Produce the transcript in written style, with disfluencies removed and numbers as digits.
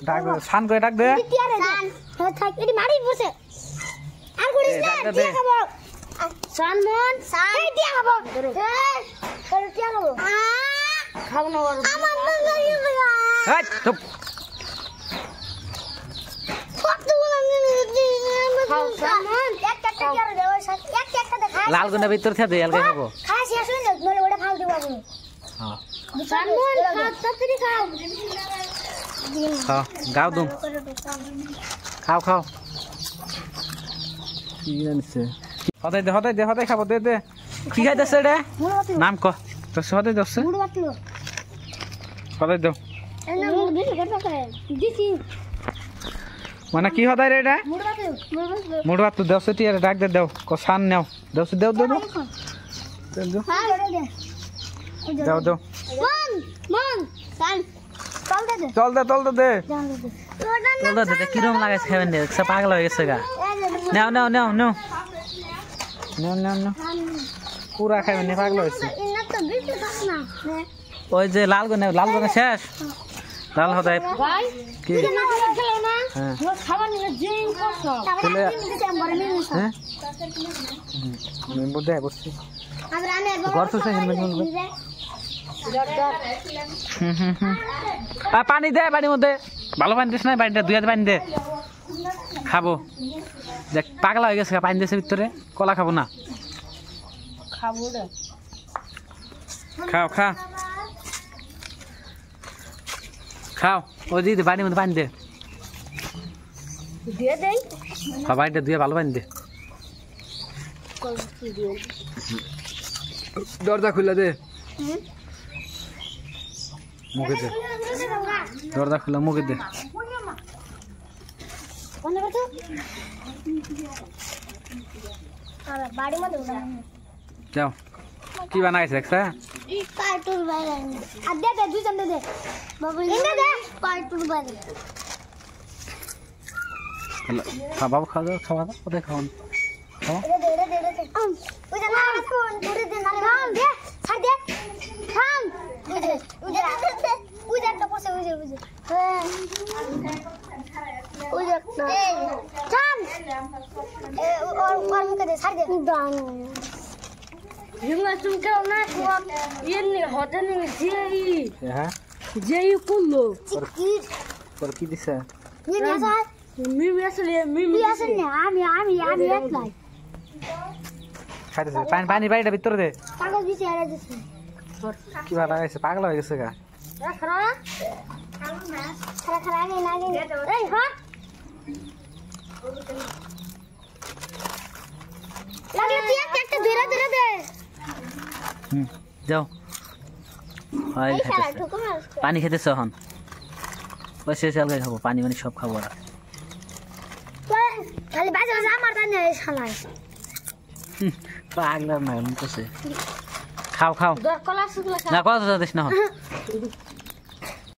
ডাক দে শান করে ডাক দে শান থাক এডি মারি বসে আর করিস না টিয়া খাবো শান মন এই টিয়া খাবো এই তোর টিয়া খাবো খাবো না আমার মন লাগিয়ে গেল এই চুপ খাও শান মন একটা টিয়া দেও একটা দেখা লাল গুনা ভিতর থে দে আলগে খাবো খাস শেষ হই না নলে ওটা খাও দিব আমি হ্যাঁ শান মন তাড়াতাড়ি খাও খাও গাও দুম খাও খাও কি জানিস হদাই খাবো দে দে কি খাইতেছে রে নাম ক তো হদাই দছে মুড় বাতলো হদাই দাও এনা মুড় দিছি কত করে দিছি মানে কি হদাই রে এটা মুড় বাতলো মুড় ভাত তো দছে টিয়ারে ডাক দে দাও ক সান নাও দছে দাও দাও হ্যাঁ দে দাও দাও মন সান চল দে ওটা দে কিরম লাগে খাবেন দে সব পাগল হয়ে গেছে গা নাও পুরা খাবেন নি পাগল হইছে ইনা তো বিলতে পাস না ওই যে লাল গনে শেষ লাল হদাই ভাই কি তুই না খেলো না হ্যাঁ ও খাবার নিয়ে জিম করছ তাহলে আমি দিতে আমরে মিল না হ্যাঁ মেম্বর দে বসছি আমরা আনে ঘর তো সেই মেম্বর পানি দে পানির মধ্যে ভালো পানি দিস না পানিটা দুই হাতে পানি দে খাবো দেখ পাগলা হয়ে গেছে পানি দিয়েছে ভিতরে কলা খাবো না খাবো রে খাও ওই দিদি পানির মধ্যে পানি দে দিয়ে দেই বাড়িটা দুয়ে ভালো পানি দে দরজা খুলে দে মুখে দে দরজা খুলে মুখে দে কোন কথা আরে বাড়ি মধ্যে যাও কি বানাইছে একটা কার্টুন বাইরে আর দে দুই চামড়ে দে বাবু এনে দে কার্টুন বাইরে বাবু খাওয়া দাও কোথায় খাওয়ান খাওয়া দে ওই যে না ফোন দূরে দে নালে খান দে ছাড় দে খান ওই যে একটা পয়সা ওই যে হ্যাঁ ওই যে এই খান ওর মুখে দে ছাড় দে দান তুমি কেউ না এমনি হোটেল হ্যাঁ যেই করলো কি দিছে খাইতেছে পানি বাড়িটা ভিতরে দে কি ভালো লাগাইছে পাগল হয়ে গেছে গা যাও পানি খেতেছ এখন ওই শেষ আলগাই খাবো পানি মানে সব খাবো ওরা পাগলার না করছে খাও না কথা দিস না